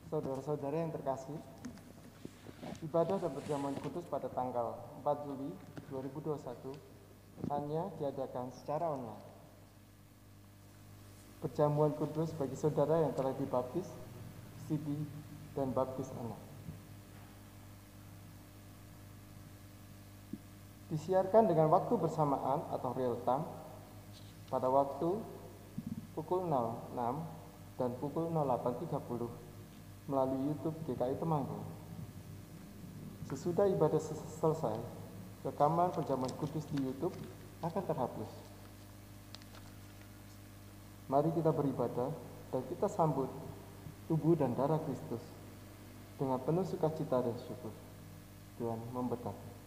Saudara-saudara yang terkasih, ibadah dan perjamuan kudus pada tanggal 4 Juli 2021 hanya diadakan secara online. Perjamuan kudus bagi saudara yang telah dibaptis, CB, dan baptis anak. Disiarkan dengan waktu bersamaan atau real time pada waktu pukul 06 dan pukul 08.30 melalui YouTube GKI Temanggung. Sesudah ibadah selesai, rekaman perjamuan kudus di YouTube akan terhapus. Mari kita beribadah dan kita sambut tubuh dan darah Kristus dengan penuh sukacita dan syukur. Tuhan memberkati.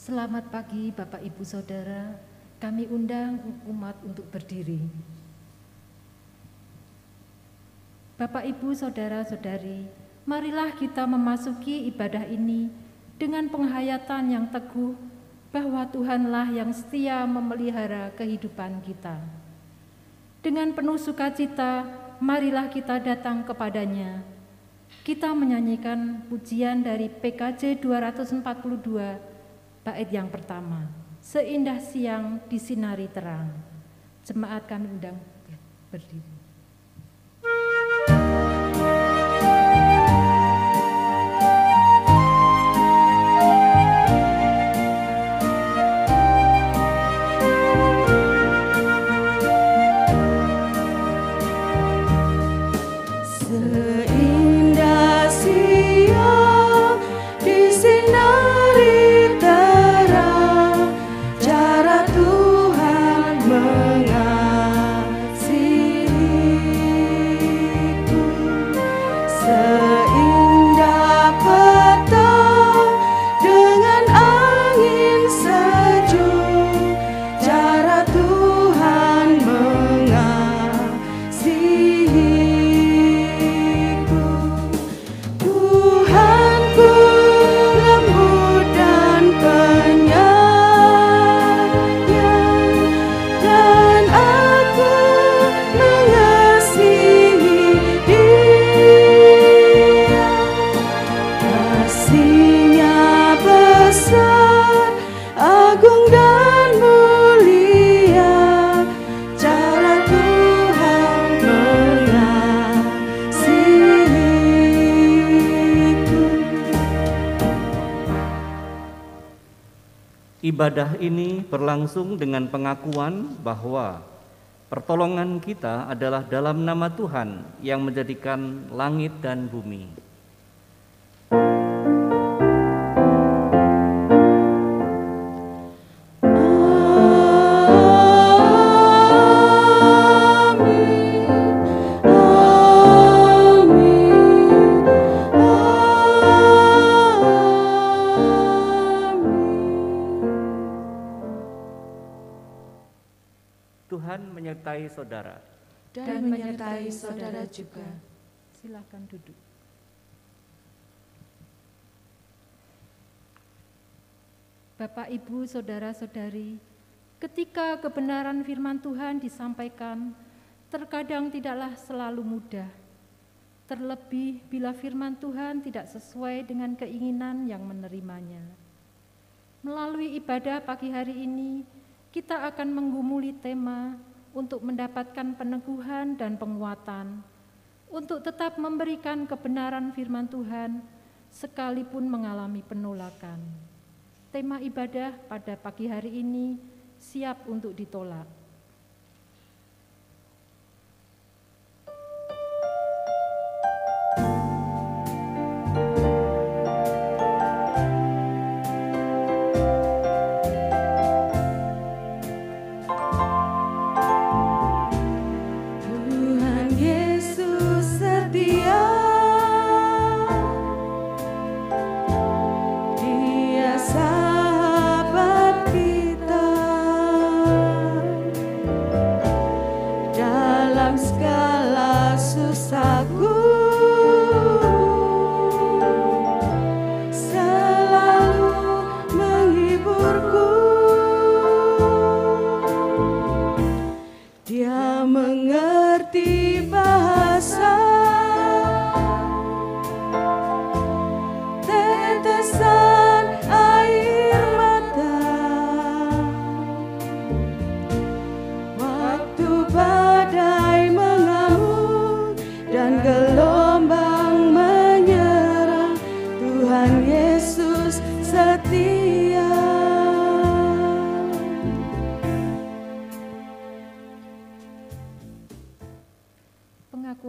Selamat pagi Bapak Ibu Saudara, kami undang umat untuk berdiri. Bapak Ibu Saudara-saudari, marilah kita memasuki ibadah ini dengan penghayatan yang teguh bahwa Tuhanlah yang setia memelihara kehidupan kita. Dengan penuh sukacita, marilah kita datang kepadanya. Kita menyanyikan pujian dari PKJ 242, bait yang pertama, seindah siang disinari terang. Jemaat kami undang berdiri. Ibadah ini berlangsung dengan pengakuan bahwa pertolongan kita adalah dalam nama Tuhan yang menjadikan langit dan bumi. Tuhan menyertai saudara dan menyertai saudara juga. Silakan duduk. Bapak, Ibu, saudara-saudari, ketika kebenaran firman Tuhan disampaikan, terkadang tidaklah selalu mudah. Terlebih bila firman Tuhan tidak sesuai dengan keinginan yang menerimanya. Melalui ibadah pagi hari ini, kita akan menggumuli tema untuk mendapatkan peneguhan dan penguatan, untuk tetap memberikan kebenaran firman Tuhan, sekalipun mengalami penolakan. Tema ibadah pada pagi hari ini siap untuk ditolak. Sahabat kita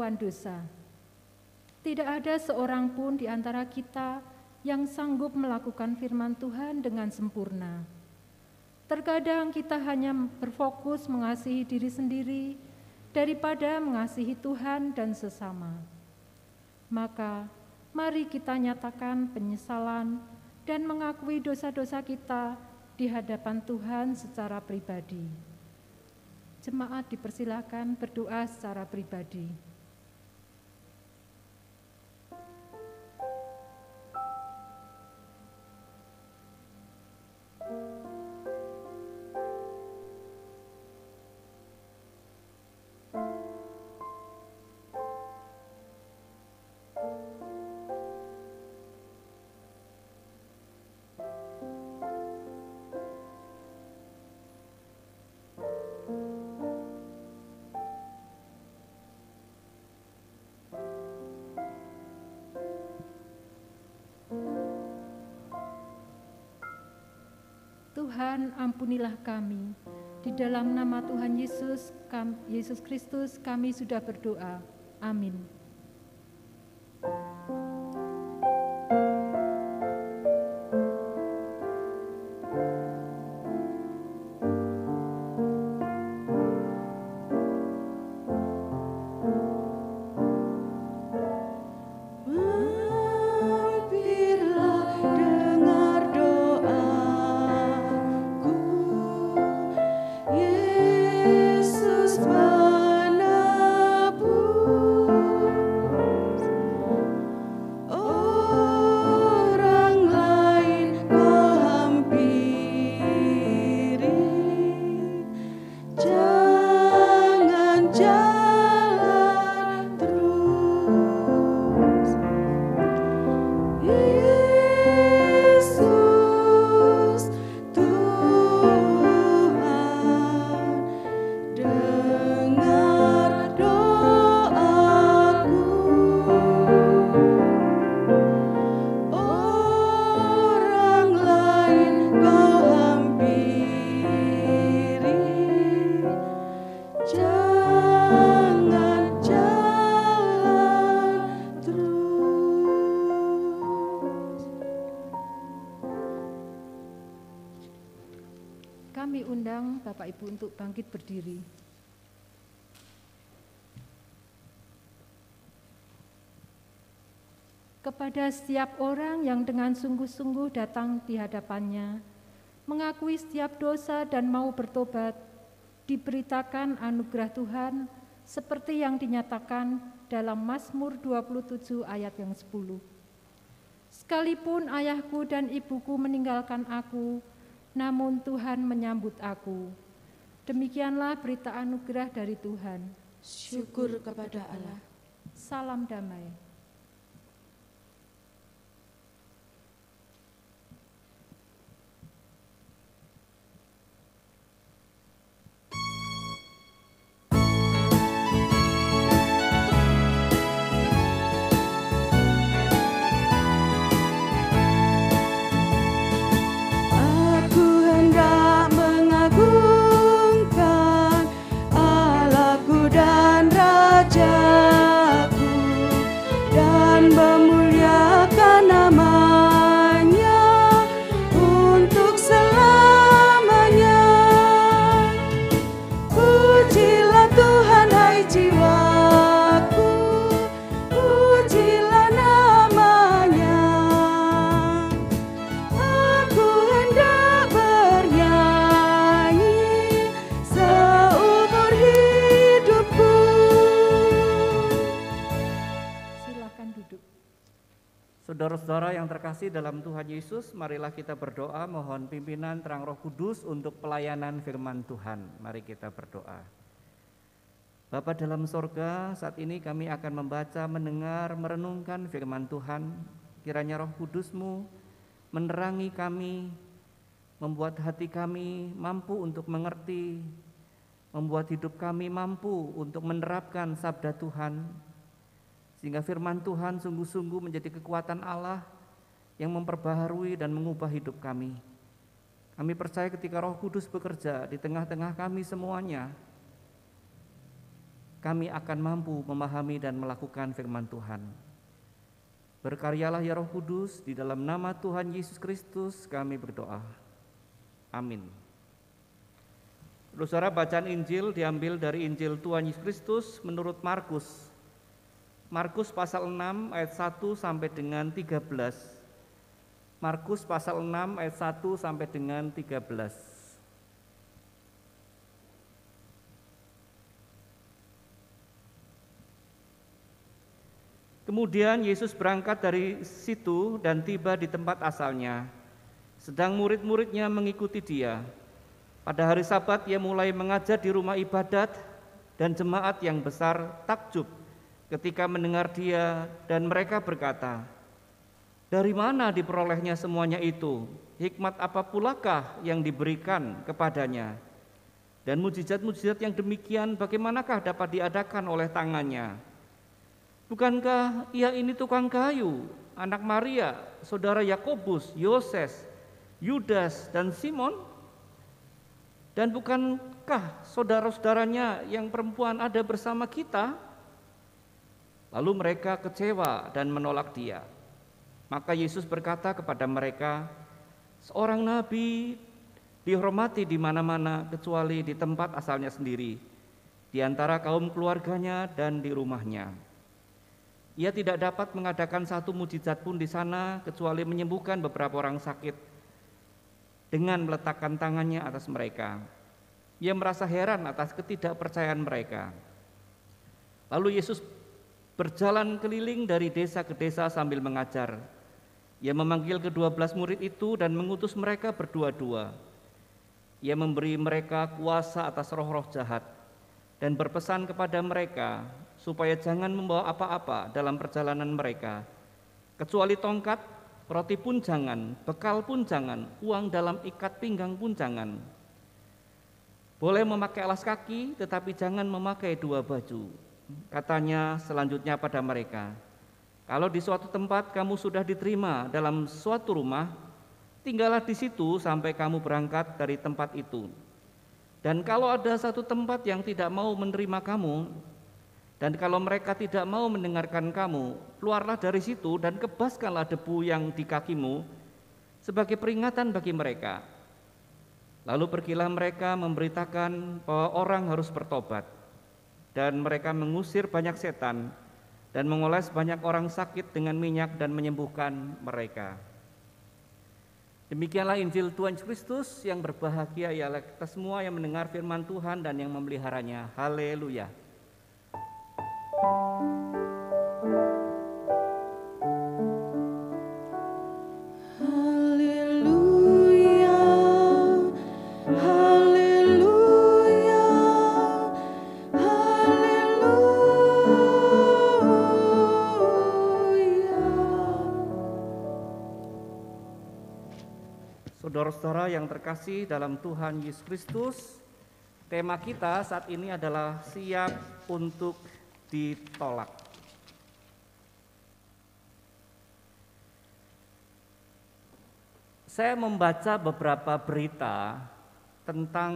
melakukan dosa. Tidak ada seorang pun di antara kita yang sanggup melakukan firman Tuhan dengan sempurna. Terkadang kita hanya berfokus mengasihi diri sendiri daripada mengasihi Tuhan dan sesama. Maka, mari kita nyatakan penyesalan dan mengakui dosa-dosa kita di hadapan Tuhan secara pribadi. Jemaat dipersilakan berdoa secara pribadi. Tuhan, ampunilah kami. Di dalam nama Tuhan Yesus Kristus kami sudah berdoa. Amin. Kami undang Bapak Ibu untuk bangkit berdiri. Kepada setiap orang yang dengan sungguh-sungguh datang di hadapannya, mengakui setiap dosa dan mau bertobat, diberitakan anugerah Tuhan seperti yang dinyatakan dalam Mazmur 27 ayat yang 10. Sekalipun ayahku dan ibuku meninggalkan aku, namun Tuhan menyambut aku. Demikianlah berita anugerah dari Tuhan. Syukur kepada Allah. Salam damai. Saudara-saudara yang terkasih dalam Tuhan Yesus, marilah kita berdoa mohon pimpinan terang Roh Kudus untuk pelayanan firman Tuhan. Mari kita berdoa. Bapa dalam sorga, saat ini kami akan membaca, mendengar, merenungkan firman Tuhan. Kiranya Roh Kudus-Mu menerangi kami, membuat hati kami mampu untuk mengerti, membuat hidup kami mampu untuk menerapkan sabda Tuhan, sehingga firman Tuhan sungguh-sungguh menjadi kekuatan Allah yang memperbaharui dan mengubah hidup kami. Kami percaya ketika Roh Kudus bekerja di tengah-tengah kami semuanya, kami akan mampu memahami dan melakukan firman Tuhan. Berkaryalah ya Roh Kudus, di dalam nama Tuhan Yesus Kristus kami berdoa. Amin. Saudara, bacaan Injil diambil dari Injil Tuhan Yesus Kristus menurut Markus. Markus pasal 6 ayat 1 sampai dengan 13. Markus pasal 6 ayat 1 sampai dengan 13. Kemudian Yesus berangkat dari situ dan tiba di tempat asalnya. Sedang murid-muridnya mengikuti dia. Pada hari Sabat ia mulai mengajar di rumah ibadat, dan jemaat yang besar takjub ketika mendengar dia, dan mereka berkata, "Dari mana diperolehnya semuanya itu? Hikmat apa pulakah yang diberikan kepadanya? Dan mujizat-mujizat yang demikian bagaimanakah dapat diadakan oleh tangannya? Bukankah ia ini tukang kayu, anak Maria, saudara Yakobus, Yoses, Yudas, dan Simon? Dan bukankah saudara-saudaranya yang perempuan ada bersama kita?" Lalu mereka kecewa dan menolak dia. Maka Yesus berkata kepada mereka, "Seorang nabi dihormati di mana-mana kecuali di tempat asalnya sendiri, di antara kaum keluarganya dan di rumahnya. Ia tidak dapat mengadakan satu mujizat pun di sana kecuali menyembuhkan beberapa orang sakit dengan meletakkan tangannya atas mereka. Ia merasa heran atas ketidakpercayaan mereka. Lalu Yesus berjalan keliling dari desa ke desa sambil mengajar. Ia memanggil ke-12 murid itu dan mengutus mereka berdua-dua. Ia memberi mereka kuasa atas roh-roh jahat dan berpesan kepada mereka supaya jangan membawa apa-apa dalam perjalanan mereka, kecuali tongkat, roti pun jangan, bekal pun jangan, uang dalam ikat pinggang pun jangan. Boleh memakai alas kaki, tetapi jangan memakai 2 baju. Katanya selanjutnya pada mereka, kalau di suatu tempat kamu sudah diterima dalam suatu rumah, tinggallah di situ sampai kamu berangkat dari tempat itu. Dan kalau ada satu tempat yang tidak mau menerima kamu, dan kalau mereka tidak mau mendengarkan kamu, keluarlah dari situ dan kebaskanlah debu yang di kakimu sebagai peringatan bagi mereka. Lalu pergilah mereka memberitakan bahwa orang harus bertobat, dan mereka mengusir banyak setan dan mengoles banyak orang sakit dengan minyak dan menyembuhkan mereka." Demikianlah Injil Tuhan Yesus Kristus. Yang berbahagia ialah kita semua yang mendengar firman Tuhan dan yang memeliharanya. Haleluya. Haleluya, haleluya, haleluya. Saudara-saudara yang terkasih dalam Tuhan Yesus Kristus, tema kita saat ini adalah siap untuk ditolak. Saya membaca beberapa berita tentang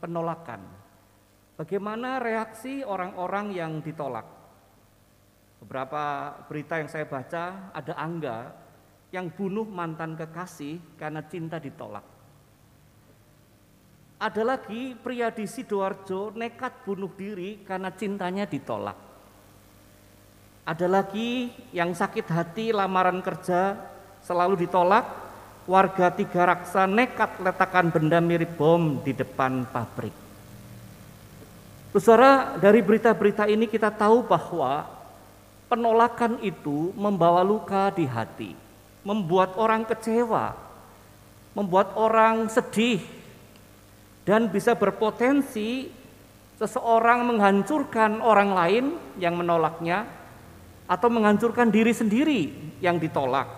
penolakan. Bagaimana reaksi orang-orang yang ditolak? Beberapa berita yang saya baca, ada Angga yang bunuh mantan kekasih karena cinta ditolak. Ada lagi pria di Sidoarjo nekat bunuh diri karena cintanya ditolak. Ada lagi yang sakit hati lamaran kerja selalu ditolak, warga Tiga Raksa nekat letakkan benda mirip bom di depan pabrik. Saudara, dari berita-berita ini kita tahu bahwa penolakan itu membawa luka di hati, membuat orang kecewa, membuat orang sedih, dan bisa berpotensi seseorang menghancurkan orang lain yang menolaknya atau menghancurkan diri sendiri yang ditolak.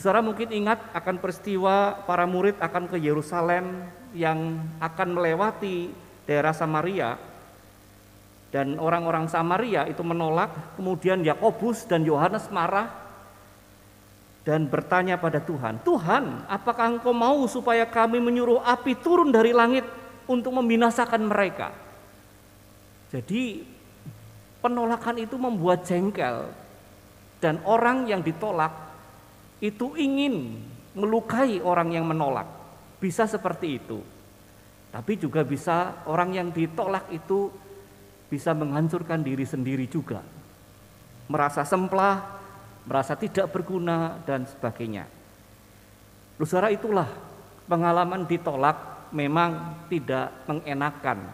Saudara mungkin ingat akan peristiwa para murid akan ke Yerusalem yang akan melewati daerah Samaria, dan orang-orang Samaria itu menolak. Kemudian Yakobus dan Yohanes marah dan bertanya pada Tuhan, "Tuhan, apakah Engkau mau supaya kami menyuruh api turun dari langit untuk membinasakan mereka?" Jadi penolakan itu membuat jengkel, dan orang yang ditolak itu ingin melukai orang yang menolak. Bisa seperti itu. Tapi juga bisa orang yang ditolak itu bisa menghancurkan diri sendiri juga. Merasa semplah, merasa tidak berguna, dan sebagainya. Saudara, itulah pengalaman ditolak memang tidak mengenakan,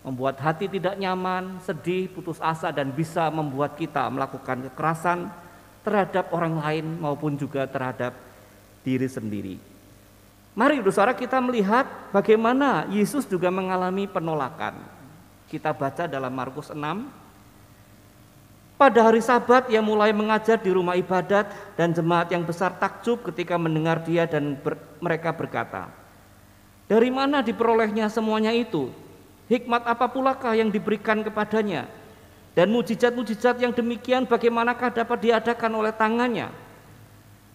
membuat hati tidak nyaman, sedih, putus asa, dan bisa membuat kita melakukan kekerasan terhadap orang lain maupun juga terhadap diri sendiri. Mari saudara kita melihat bagaimana Yesus juga mengalami penolakan. Kita baca dalam Markus 6. Pada hari Sabat ia mulai mengajar di rumah ibadat, dan jemaat yang besar takjub ketika mendengar dia, dan mereka berkata, "Dari mana diperolehnya semuanya itu? Hikmat apa pulakah yang diberikan kepadanya? Dan mujizat-mujizat yang demikian bagaimanakah dapat diadakan oleh tangannya?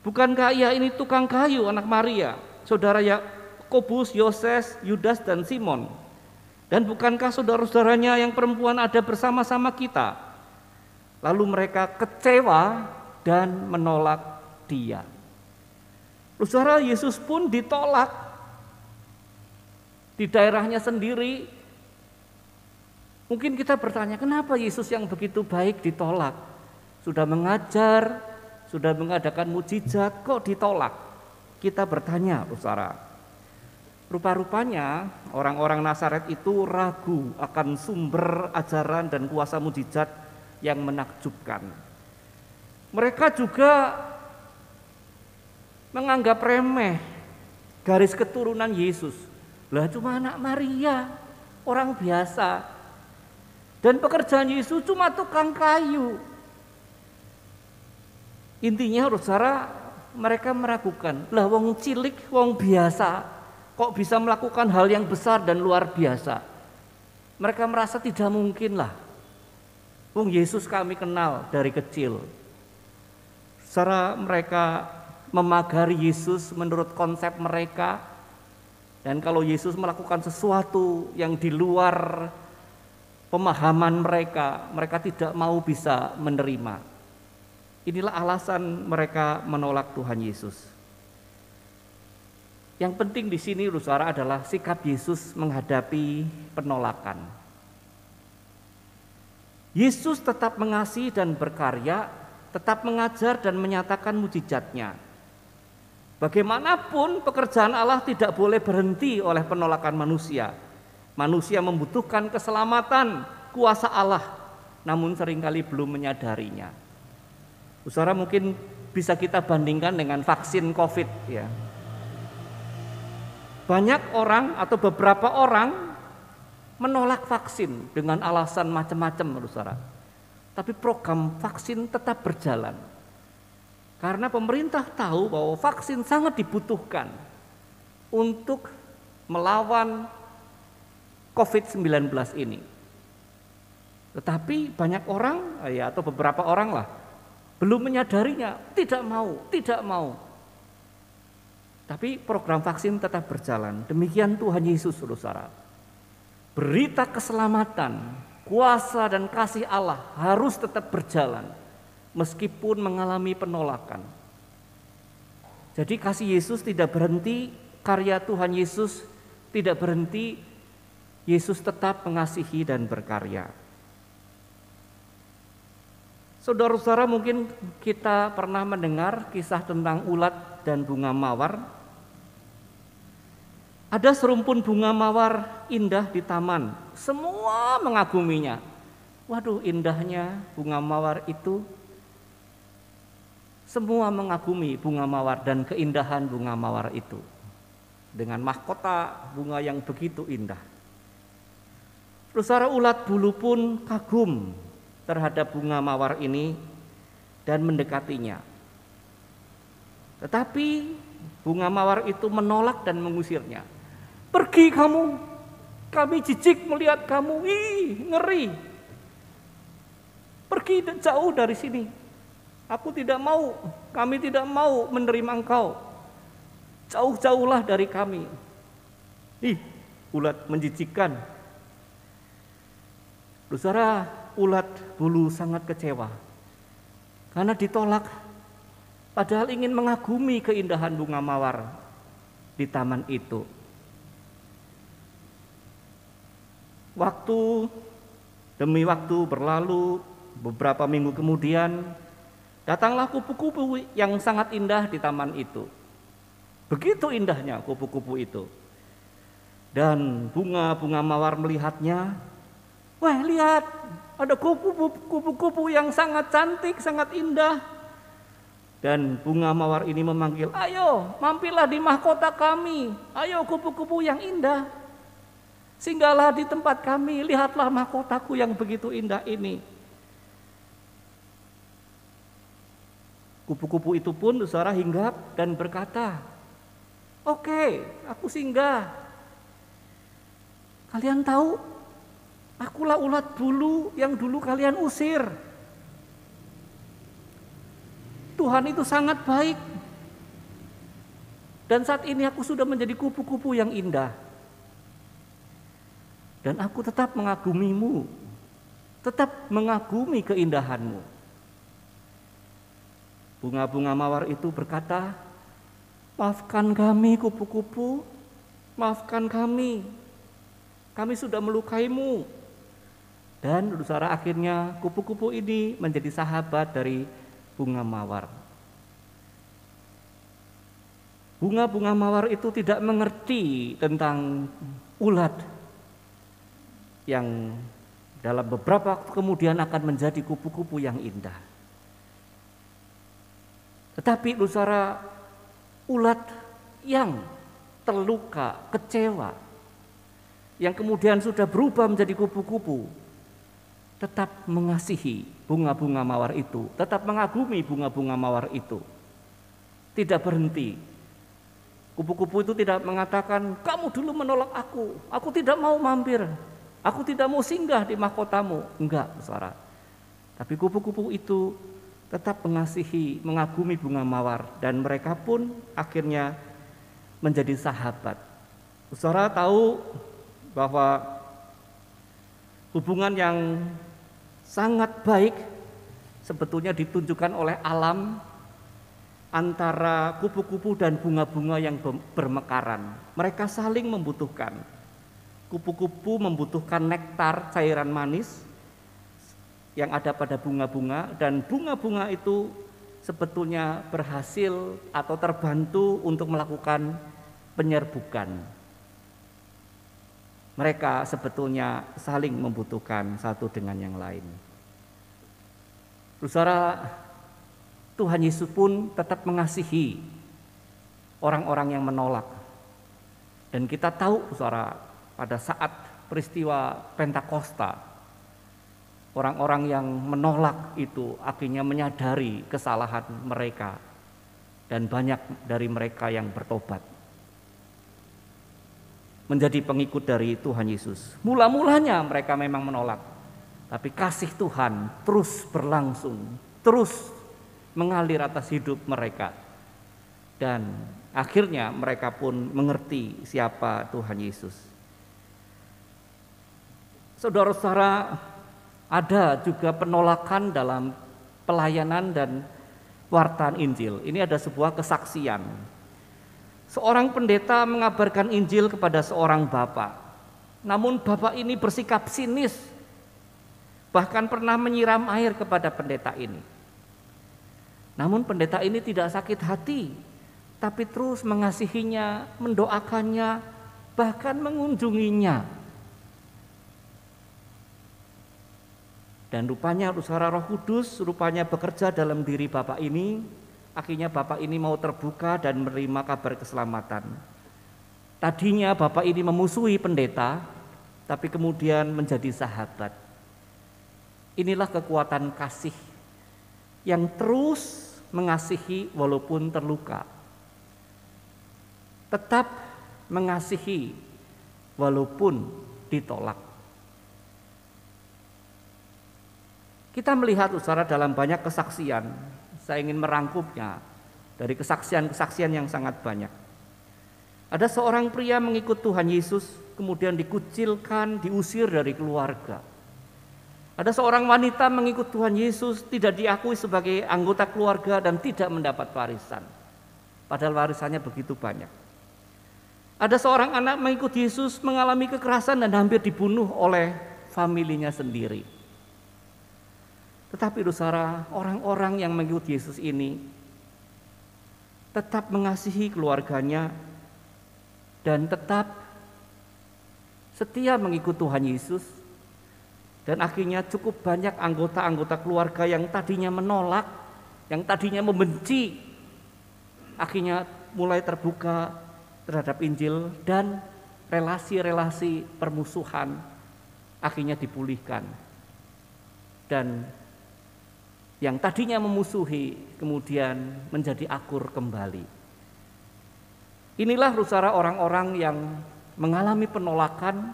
Bukankah ia ini tukang kayu, anak Maria, saudara Yakobus, Yoses, Yudas, dan Simon? Dan bukankah saudara-saudaranya yang perempuan ada bersama-sama kita?" Lalu mereka kecewa dan menolak dia. Saudara, Yesus pun ditolak di daerahnya sendiri. Mungkin kita bertanya, kenapa Yesus yang begitu baik ditolak? Sudah mengajar, sudah mengadakan mujizat, kok ditolak? Kita bertanya, saudara. Rupa-rupanya orang-orang Nazaret itu ragu akan sumber ajaran dan kuasa mujizat yang menakjubkan. Mereka juga menganggap remeh garis keturunan Yesus. Lah cuma anak Maria, orang biasa. Dan pekerjaan Yesus cuma tukang kayu. Intinya saudara, mereka meragukan, lah wong cilik, wong biasa, kok bisa melakukan hal yang besar dan luar biasa. Mereka merasa tidak mungkin lah. Wong Yesus kami kenal dari kecil. Secara mereka memagari Yesus menurut konsep mereka. Dan kalau Yesus melakukan sesuatu yang di luar pemahaman mereka, mereka tidak mau bisa menerima. Inilah alasan mereka menolak Tuhan Yesus. Yang penting di sini saudara adalah sikap Yesus menghadapi penolakan. Yesus tetap mengasihi dan berkarya, tetap mengajar dan menyatakan mujizatnya. Bagaimanapun pekerjaan Allah tidak boleh berhenti oleh penolakan manusia. Manusia membutuhkan keselamatan, kuasa Allah, namun seringkali belum menyadarinya. Saudara, mungkin bisa kita bandingkan dengan vaksin COVID ya. Banyak orang atau beberapa orang menolak vaksin dengan alasan macam-macam, saudara. Tapi program vaksin tetap berjalan. Karena pemerintah tahu bahwa vaksin sangat dibutuhkan untuk melawan COVID-19 ini. Tetapi banyak orang ya, atau beberapa orang lah belum menyadarinya, tidak mau. Tapi program vaksin tetap berjalan. Demikian Tuhan Yesus, saudara. Berita keselamatan, kuasa dan kasih Allah harus tetap berjalan meskipun mengalami penolakan. Jadi kasih Yesus tidak berhenti, karya Tuhan Yesus tidak berhenti, Yesus tetap mengasihi dan berkarya. Saudara-saudara, mungkin kita pernah mendengar kisah tentang ulat dan bunga mawar. Ada serumpun bunga mawar indah di taman, semua mengaguminya. Waduh, indahnya bunga mawar itu. Semua mengagumi bunga mawar dan keindahan bunga mawar itu. Dengan mahkota bunga yang begitu indah. Saudara, ulat bulu pun kagum terhadap bunga mawar ini dan mendekatinya. Tetapi bunga mawar itu menolak dan mengusirnya. Pergi kamu, kami jijik melihat kamu, ngeri. Pergi jauh dari sini. Aku tidak mau, kami tidak mau menerima engkau. Jauh-jauhlah dari kami. Ulat menjijikkan. Saudara, ulat bulu sangat kecewa karena ditolak, padahal ingin mengagumi keindahan bunga mawar di taman itu. Waktu demi waktu berlalu, beberapa minggu kemudian datanglah kupu-kupu yang sangat indah di taman itu. Begitu indahnya kupu-kupu itu. Dan bunga-bunga mawar melihatnya, wah lihat, ada kupu-kupu yang sangat cantik, sangat indah. Dan bunga mawar ini memanggil, ayo mampirlah di mahkota kami, ayo kupu-kupu yang indah. Singgahlah di tempat kami, lihatlah mahkotaku yang begitu indah ini. Kupu-kupu itu pun saudara hinggap dan berkata, oke, aku singgah. Kalian tahu, akulah ulat bulu yang dulu kalian usir. Tuhan itu sangat baik. Dan saat ini aku sudah menjadi kupu-kupu yang indah. Dan aku tetap mengagumimu, tetap mengagumi keindahanmu. Bunga-bunga mawar itu berkata, maafkan kami kupu-kupu, maafkan kami sudah melukaimu. Dan saudara, akhirnya kupu-kupu ini menjadi sahabat dari bunga mawar. Bunga-bunga mawar itu tidak mengerti tentang ulat yang dalam beberapa waktu kemudian akan menjadi kupu-kupu yang indah. Tetapi saudara, ulat yang terluka, kecewa, yang kemudian sudah berubah menjadi kupu-kupu, tetap mengasihi bunga-bunga mawar itu, tetap mengagumi bunga-bunga mawar itu. Tidak berhenti. Kupu-kupu itu tidak mengatakan, kamu dulu menolak aku tidak mau mampir, aku tidak mau singgah di mahkotamu. Enggak, saudara. Tapi kupu-kupu itu tetap mengasihi, mengagumi bunga mawar, dan mereka pun akhirnya menjadi sahabat. Saudara tahu bahwa hubungan yang sangat baik sebetulnya ditunjukkan oleh alam antara kupu-kupu dan bunga-bunga yang bermekaran. Mereka saling membutuhkan. Kupu-kupu membutuhkan nektar, cairan manis yang ada pada bunga-bunga, dan bunga-bunga itu sebetulnya berhasil atau terbantu untuk melakukan penyerbukan. Mereka sebetulnya saling membutuhkan satu dengan yang lain. Saudara, Tuhan Yesus pun tetap mengasihi orang-orang yang menolak. Dan kita tahu, saudara, pada saat peristiwa Pentakosta, orang-orang yang menolak itu akhirnya menyadari kesalahan mereka, dan banyak dari mereka yang bertobat menjadi pengikut dari Tuhan Yesus. Mula-mulanya mereka memang menolak, tapi kasih Tuhan terus berlangsung, terus mengalir atas hidup mereka. Dan akhirnya mereka pun mengerti siapa Tuhan Yesus. Saudara-saudara, ada juga penolakan dalam pelayanan dan wartaan Injil. Ini ada sebuah kesaksian. Seorang pendeta mengabarkan Injil kepada seorang bapak. Namun bapak ini bersikap sinis, bahkan pernah menyiram air kepada pendeta ini. Namun pendeta ini tidak sakit hati, tapi terus mengasihinya, mendoakannya, bahkan mengunjunginya. Dan rupanya saudara, Roh Kudus rupanya bekerja dalam diri bapak ini. Akhirnya bapak ini mau terbuka dan menerima kabar keselamatan. Tadinya bapak ini memusuhi pendeta, tapi kemudian menjadi sahabat. Inilah kekuatan kasih yang terus mengasihi walaupun terluka. Tetap mengasihi walaupun ditolak. Kita melihat saudara dalam banyak kesaksian. Saya ingin merangkumnya dari kesaksian-kesaksian yang sangat banyak. Ada seorang pria mengikut Tuhan Yesus, kemudian dikucilkan, diusir dari keluarga. Ada seorang wanita mengikut Tuhan Yesus, tidak diakui sebagai anggota keluarga dan tidak mendapat warisan. Padahal warisannya begitu banyak. Ada seorang anak mengikut Yesus mengalami kekerasan dan hampir dibunuh oleh familinya sendiri. Tetapi saudara, orang-orang yang mengikut Yesus ini tetap mengasihi keluarganya dan tetap setia mengikut Tuhan Yesus. Dan akhirnya cukup banyak anggota-anggota keluarga yang tadinya menolak, yang tadinya membenci, akhirnya mulai terbuka terhadap Injil dan relasi-relasi permusuhan akhirnya dipulihkan. Dan yang tadinya memusuhi kemudian menjadi akur kembali. Inilah saudara orang-orang yang mengalami penolakan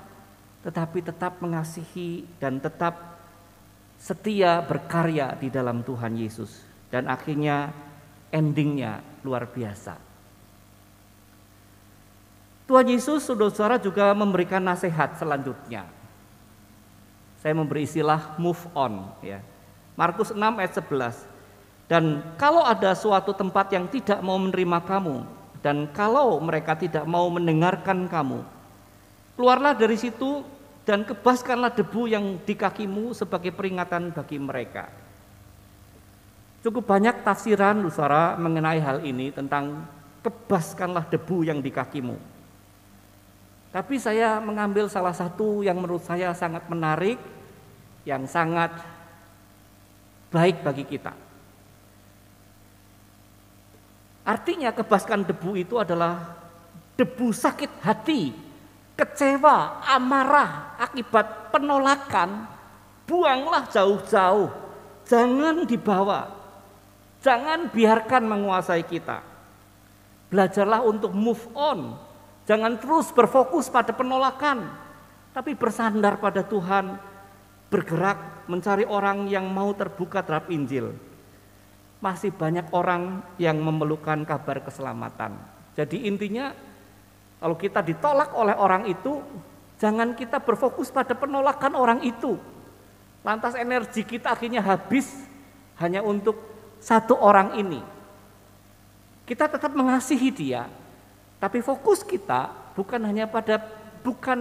tetapi tetap mengasihi dan tetap setia berkarya di dalam Tuhan Yesus. Dan akhirnya endingnya luar biasa. Tuhan Yesus, saudara, juga memberikan nasihat selanjutnya. Saya memberi istilah move on, ya. Markus 6 ayat 11. Dan kalau ada suatu tempat yang tidak mau menerima kamu, dan kalau mereka tidak mau mendengarkan kamu, keluarlah dari situ dan kebaskanlah debu yang di kakimu sebagai peringatan bagi mereka. Cukup banyak tafsiran saudara mengenai hal ini tentang kebaskanlah debu yang di kakimu. Tapi saya mengambil salah satu yang menurut saya sangat menarik, yang sangat baik bagi kita. Artinya kebaskan debu itu adalah debu sakit hati, kecewa, amarah akibat penolakan, buanglah jauh-jauh, jangan dibawa, jangan biarkan menguasai kita. Belajarlah untuk move on, jangan terus berfokus pada penolakan, tapi bersandar pada Tuhan, bergerak mencari orang yang mau terbuka terhadap Injil. Masih banyak orang yang memerlukan kabar keselamatan. Jadi intinya, kalau kita ditolak oleh orang itu, jangan kita berfokus pada penolakan orang itu. Lantas energi kita akhirnya habis hanya untuk satu orang ini. Kita tetap mengasihi dia, tapi fokus kita bukan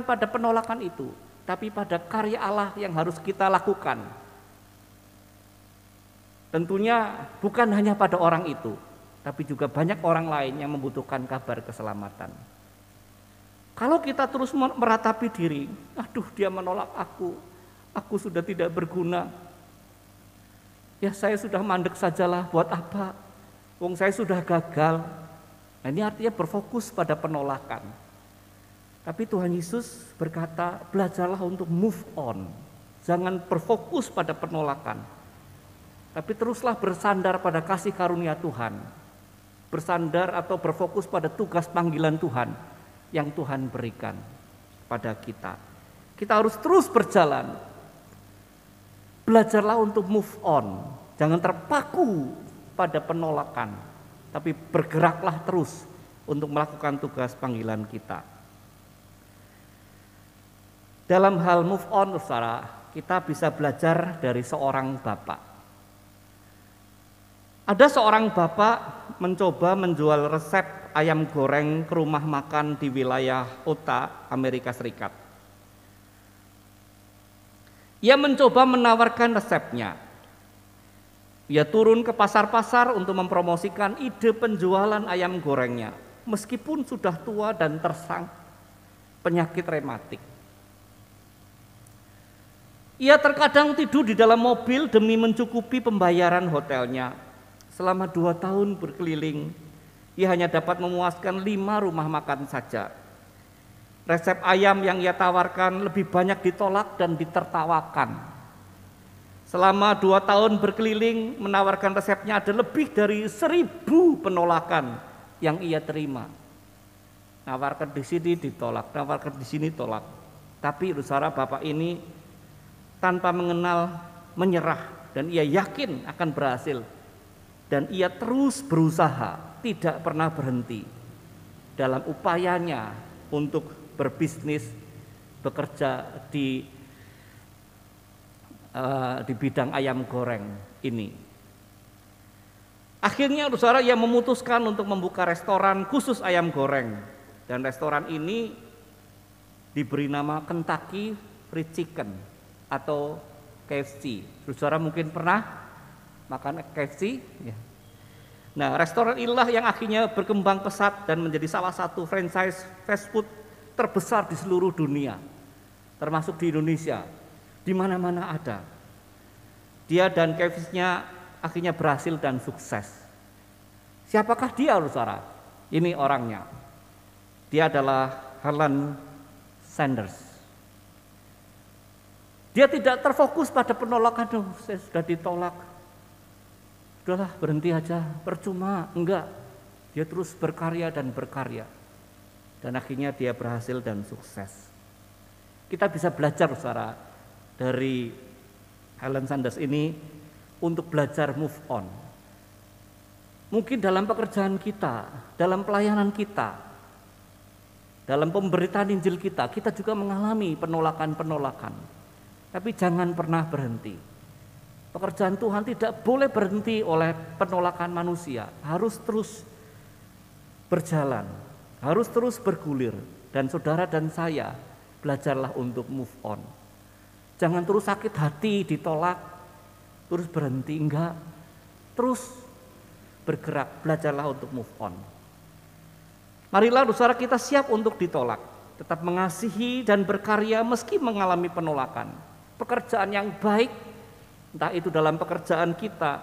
pada penolakan itu, tapi pada karya Allah yang harus kita lakukan. Tentunya bukan hanya pada orang itu, tapi juga banyak orang lain yang membutuhkan kabar keselamatan. Kalau kita terus meratapi diri, aduh dia menolak aku sudah tidak berguna. Ya saya sudah mandek sajalah, buat apa? Wong saya sudah gagal. Nah ini artinya berfokus pada penolakan. Tapi Tuhan Yesus berkata, belajarlah untuk move on. Jangan berfokus pada penolakan. Tapi teruslah bersandar pada kasih karunia Tuhan. Bersandar atau berfokus pada tugas panggilan Tuhan yang Tuhan berikan pada kita. Kita harus terus berjalan. Belajarlah untuk move on. Jangan terpaku pada penolakan, tapi bergeraklah terus untuk melakukan tugas panggilan kita. Dalam hal move on, saudara, kita bisa belajar dari seorang bapak. Ada seorang bapak mencoba menjual resep ayam goreng ke rumah makan di wilayah Utah, Amerika Serikat. Ia mencoba menawarkan resepnya. Ia turun ke pasar-pasar untuk mempromosikan ide penjualan ayam gorengnya, meskipun sudah tua dan tersang penyakit rematik. Ia terkadang tidur di dalam mobil demi mencukupi pembayaran hotelnya. Selama 2 tahun berkeliling, ia hanya dapat memuaskan 5 rumah makan saja. Resep ayam yang ia tawarkan lebih banyak ditolak dan ditertawakan. Selama 2 tahun berkeliling menawarkan resepnya, ada lebih dari 1000 penolakan yang ia terima. Nawarkan di sini ditolak, nawarkan di sini tolak. Tapi saudara, bapak ini tanpa mengenal menyerah dan ia yakin akan berhasil. Dan ia terus berusaha, tidak pernah berhenti dalam upayanya untuk berbisnis, bekerja di di bidang ayam goreng ini. Akhirnya saudara ia memutuskan untuk membuka restoran khusus ayam goreng, dan restoran ini diberi nama Kentucky Fried Chicken atau KFC. Saudara mungkin pernah makan KFC? Ya. Nah, restoran inilah yang akhirnya berkembang pesat dan menjadi salah satu franchise fast food terbesar di seluruh dunia, termasuk di Indonesia. Di mana-mana ada. Dia dan KFC-nya akhirnya berhasil dan sukses. Siapakah dia, saudara? Ini orangnya. Dia adalah Helen Sanders. Dia tidak terfokus pada penolakan, saya sudah ditolak. Udahlah, berhenti aja, percuma. Enggak. Dia terus berkarya dan berkarya. Dan akhirnya dia berhasil dan sukses. Kita bisa belajar, saudara, dari Helen Sanders ini untuk belajar move on. Mungkin dalam pekerjaan kita, dalam pelayanan kita, dalam pemberitaan Injil kita juga mengalami penolakan-penolakan. Tapi jangan pernah berhenti. Pekerjaan Tuhan tidak boleh berhenti oleh penolakan manusia, harus terus berjalan, harus terus bergulir. Dan saudara dan saya, belajarlah untuk move on. Jangan terus sakit hati, ditolak, terus berhenti, enggak. Terus bergerak, belajarlah untuk move on. Marilah saudara kita siap untuk ditolak, tetap mengasihi dan berkarya meski mengalami penolakan. Pekerjaan yang baik, entah itu dalam pekerjaan kita,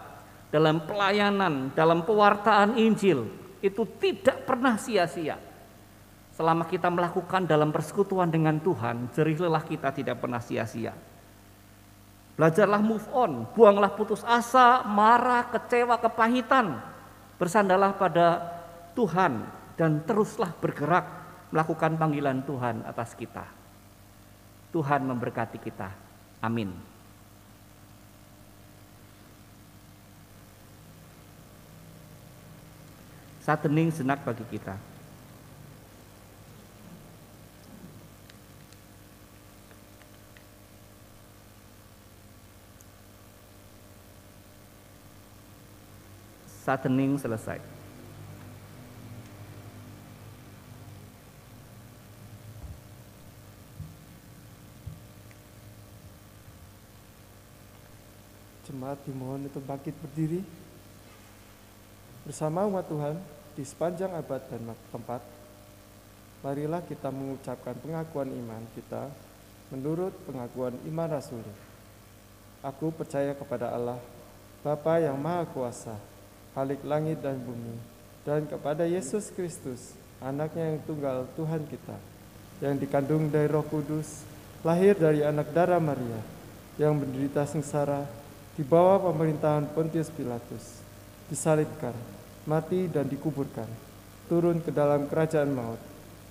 dalam pelayanan, dalam pewartaan Injil, itu tidak pernah sia-sia. Selama kita melakukan dalam persekutuan dengan Tuhan, jerih lelah kita tidak pernah sia-sia. Belajarlah move on, buanglah putus asa, marah, kecewa, kepahitan. Bersandarlah pada Tuhan dan teruslah bergerak melakukan panggilan Tuhan atas kita. Tuhan memberkati kita. Amin. Saat hening sejenak bagi kita. Saat hening selesai. Jemaat dimohon untuk bangkit berdiri. Bersama umat Tuhan di sepanjang abad dan tempat, marilah kita mengucapkan pengakuan iman kita menurut pengakuan iman Rasuli. Aku percaya kepada Allah, Bapa yang Maha Kuasa, Khalik langit dan bumi, dan kepada Yesus Kristus, anaknya yang tunggal Tuhan kita, yang dikandung dari Roh Kudus, lahir dari anak darah Maria, yang menderita sengsara di bawah pemerintahan Pontius Pilatus, disalibkan, mati dan dikuburkan, turun ke dalam kerajaan maut,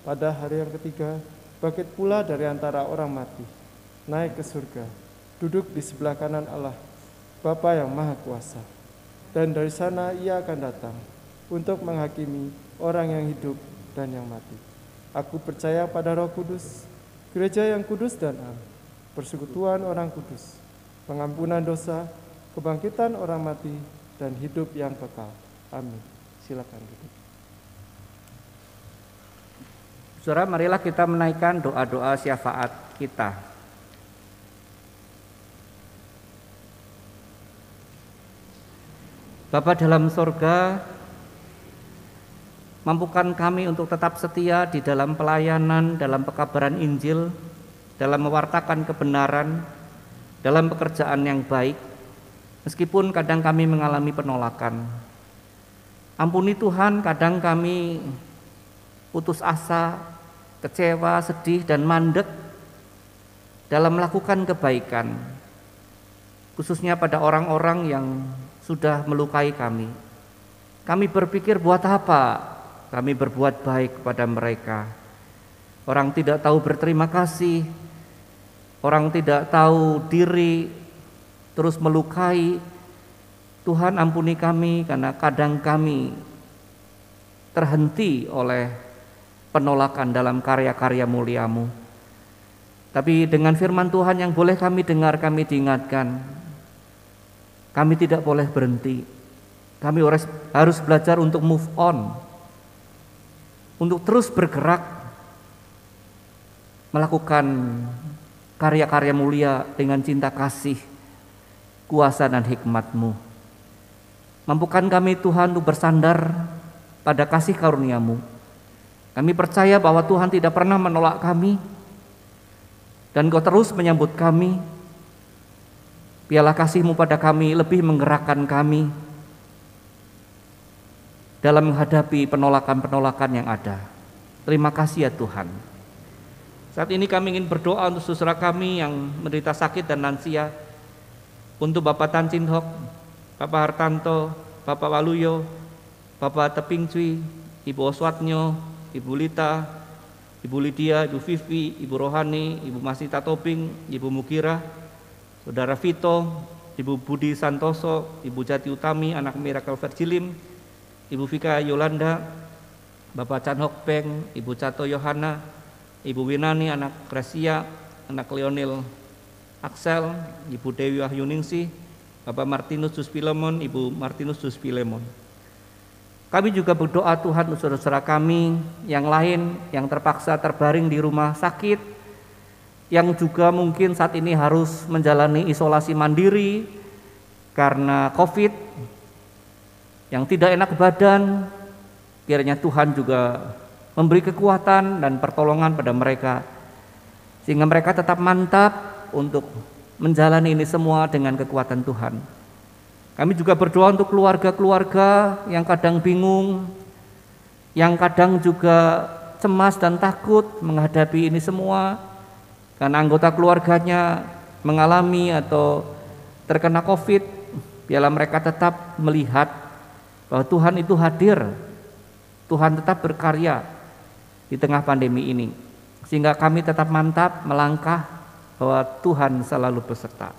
pada hari yang ketiga bangkit pula dari antara orang mati, naik ke surga, duduk di sebelah kanan Allah, Bapa yang Maha Kuasa. Dan dari sana ia akan datang untuk menghakimi orang yang hidup dan yang mati. Aku percaya pada Roh Kudus, gereja yang kudus dan am, persekutuan orang kudus, pengampunan dosa, kebangkitan orang mati, dan hidup yang kekal. Amin. Silakan duduk. Saudara, marilah kita menaikkan doa-doa syafaat kita. Bapa dalam sorga, mampukan kami untuk tetap setia di dalam pelayanan, dalam pekabaran Injil, dalam mewartakan kebenaran, dalam pekerjaan yang baik, meskipun kadang kami mengalami penolakan. Ampuni Tuhan, kadang kami putus asa, kecewa, sedih, dan mandek dalam melakukan kebaikan, khususnya pada orang-orang yang sudah melukai kami. Kami berpikir buat apa kami berbuat baik kepada mereka. Orang tidak tahu berterima kasih, orang tidak tahu diri, terus melukai. Tuhan ampuni kami karena kadang kami terhenti oleh penolakan dalam karya-karya mulia-Mu. Tapi dengan firman Tuhan yang boleh kami dengar, kami diingatkan, kami tidak boleh berhenti. Kami harus belajar untuk move on, untuk terus bergerak, melakukan karya-karya mulia dengan cinta kasih, kuasa dan hikmat-Mu. Mampukan kami Tuhan untuk bersandar pada kasih karunia-Mu. Kami percaya bahwa Tuhan tidak pernah menolak kami, dan Kau terus menyambut kami. Biarlah kasih-Mu pada kami lebih menggerakkan kami dalam menghadapi penolakan-penolakan yang ada. Terima kasih ya Tuhan. Saat ini kami ingin berdoa untuk saudara kami yang menderita sakit dan lansia, untuk Bapak Tan Chin Hok, Bapak Hartanto, Bapak Waluyo, Bapak Teping Cui, Ibu Oswatnyo, Ibu Lita, Ibu Lydia, Ibu Vivi, Ibu Rohani, Ibu Masita Tobing, Ibu Mukira, Saudara Vito, Ibu Budi Santoso, Ibu Jati Utami, anak Miracle Virgilim, Ibu Vika Yolanda, Bapak Chan Hok Peng, Ibu Cato Yohana, Ibu Winani, anak Gracia, anak Leonil Axel, Ibu Dewi Wahyuningsih, Bapak Martinus Juspilemon, Ibu Martinus Juspilemon. Kami juga berdoa Tuhan untuk saudara-saudara kami yang lain yang terpaksa terbaring di rumah sakit, yang juga mungkin saat ini harus menjalani isolasi mandiri karena COVID, yang tidak enak badan. Kiranya Tuhan juga memberi kekuatan dan pertolongan pada mereka, sehingga mereka tetap mantap untuk menjalani ini semua dengan kekuatan Tuhan. Kami juga berdoa untuk keluarga-keluarga yang kadang bingung, yang kadang juga cemas dan takut menghadapi ini semua, karena anggota keluarganya mengalami atau terkena COVID. Biarlah mereka tetap melihat bahwa Tuhan itu hadir, Tuhan tetap berkarya di tengah pandemi ini, sehingga kami tetap mantap melangkah bahwa Tuhan selalu beserta.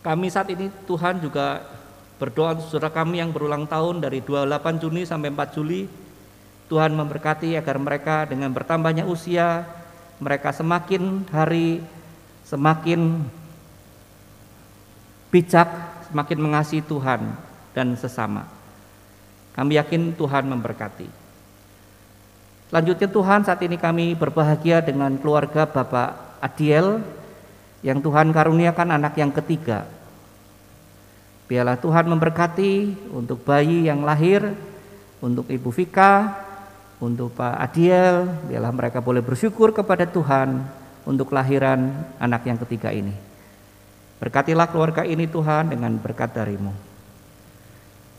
Kami saat ini Tuhan juga berdoa untuk saudara kami yang berulang tahun dari 28 Juni sampai 4 Juli. Tuhan memberkati agar mereka dengan bertambahnya usia, mereka semakin hari semakin bijak, semakin mengasihi Tuhan dan sesama. Kami yakin Tuhan memberkati. Selanjutnya Tuhan, saat ini kami berbahagia dengan keluarga Bapak Adiel yang Tuhan karuniakan anak yang ketiga. Biarlah Tuhan memberkati untuk bayi yang lahir, untuk Ibu Vika, untuk Pak Adiel. Biarlah mereka boleh bersyukur kepada Tuhan untuk kelahiran anak yang ketiga ini. Berkatilah keluarga ini Tuhan dengan berkat dari-Mu.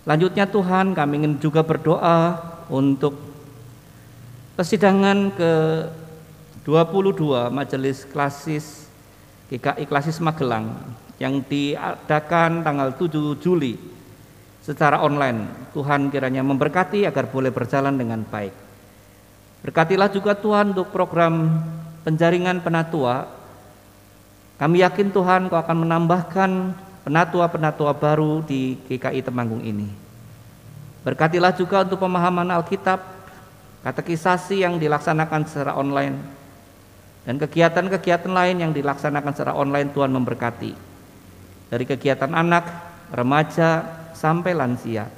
Selanjutnya Tuhan, kami ingin juga berdoa untuk persidangan ke-22 Majelis Klasis GKI Klasis Magelang yang diadakan tanggal 7 Juli secara online. Tuhan kiranya memberkati agar boleh berjalan dengan baik. Berkatilah juga Tuhan untuk program penjaringan penatua. Kami yakin Tuhan Kau akan menambahkan penatua-penatua baru di GKI Temanggung ini. Berkatilah juga untuk pemahaman Alkitab, katekisasi yang dilaksanakan secara online, dan kegiatan-kegiatan lain yang dilaksanakan secara online. Tuhan memberkati dari kegiatan anak, remaja, sampai lansia.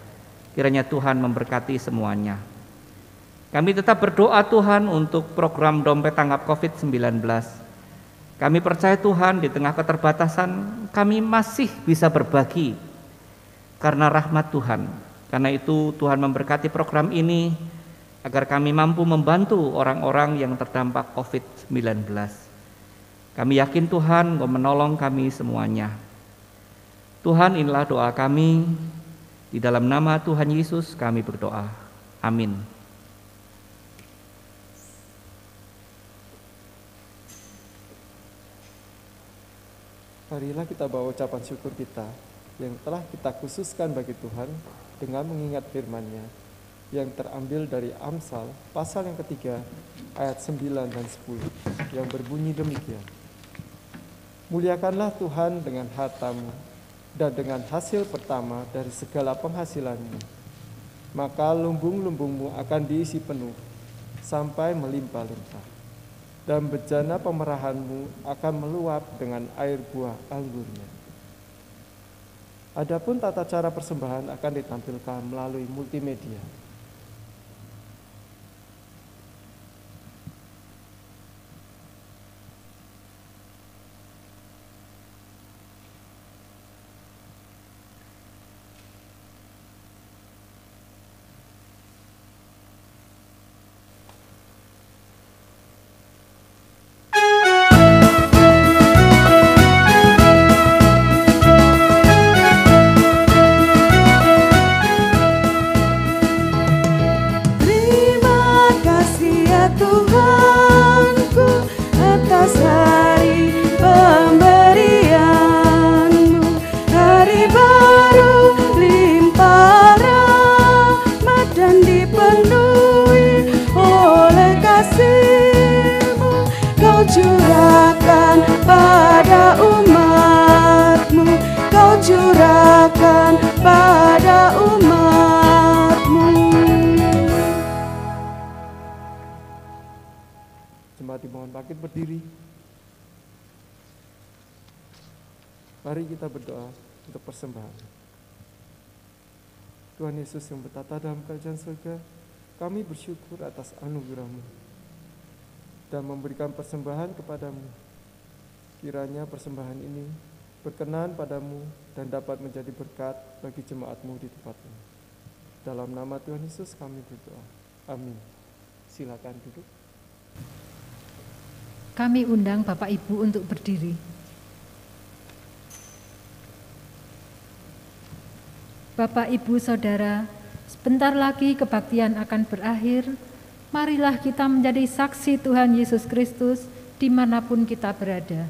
Kiranya Tuhan memberkati semuanya. Kami tetap berdoa Tuhan untuk program dompet tanggap COVID-19. Kami percaya Tuhan di tengah keterbatasan kami masih bisa berbagi karena rahmat Tuhan. Karena itu Tuhan memberkati program ini agar kami mampu membantu orang-orang yang terdampak COVID-19. Kami yakin Tuhan Kau menolong kami semuanya. Tuhan, inilah doa kami. Di dalam nama Tuhan Yesus kami berdoa. Amin. Marilah kita bawa ucapan syukur kita yang telah kita khususkan bagi Tuhan dengan mengingat firman-Nya yang terambil dari Amsal pasal yang ketiga ayat 9 dan 10 yang berbunyi demikian. Muliakanlah Tuhan dengan hartamu dan dengan hasil pertama dari segala penghasilanmu, maka lumbung-lumbungmu akan diisi penuh sampai melimpah-limpah. dan bejana pemerahanmu akan meluap dengan air buah anggurnya. Adapun tata cara persembahan akan ditampilkan melalui multimedia. Terima kasih ya Tuhanku atas hari pemberian-Mu, hari baru limpah rahmat dan dipenuhi oleh kasih-Mu. Kau curahkan pada umat-Mu, Kau curahkan pada umat-Mu. Jemaat dimohon bangkit berdiri. Mari kita berdoa untuk persembahan. Tuhan Yesus yang bertata dalam kerajaan surga, kami bersyukur atas anugerah-Mu dan memberikan persembahan kepadamu. Kiranya persembahan ini berkenan padamu dan dapat menjadi berkat bagi jemaat-Mu di tempat ini. Dalam nama Tuhan Yesus kami berdoa. Amin. Silakan duduk. Kami undang Bapak Ibu untuk berdiri. Bapak Ibu Saudara, sebentar lagi kebaktian akan berakhir. Marilah kita menjadi saksi Tuhan Yesus Kristus dimanapun kita berada.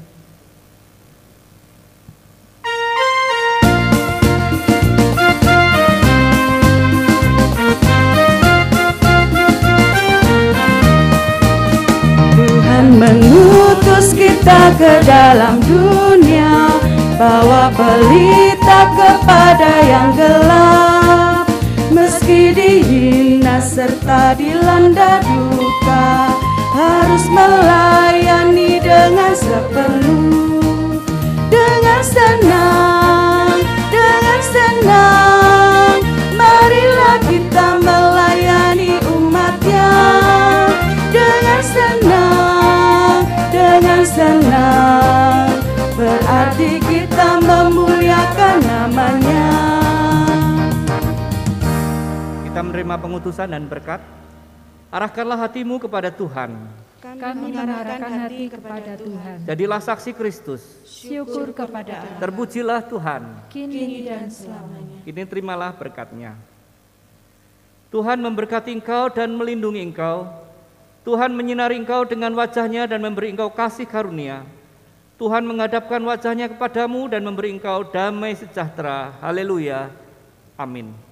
Tuhan mengutus kita ke dalam dunia, bawa pelita kepada yang gelap. Meski dihina serta dilanda duka, harus melayani dengan sepenuh. Dengan senang, marilah kita melayani umat-Nya. Dengan senang, berarti kita memuliakan nama-Nya. Kita menerima pengutusan dan berkat. Arahkanlah hatimu kepada Tuhan. Kami mengarahkan hati kepada Tuhan. Jadilah saksi Kristus. Syukur kepada Allah, Terpujilah Tuhan. kini dan selamanya. Ini terimalah berkat-Nya. Tuhan memberkati engkau dan melindungi engkau. Tuhan menyinari engkau dengan wajah-Nya dan memberi engkau kasih karunia. Tuhan menghadapkan wajah-Nya kepadamu dan memberi engkau damai sejahtera. Haleluya. Amin.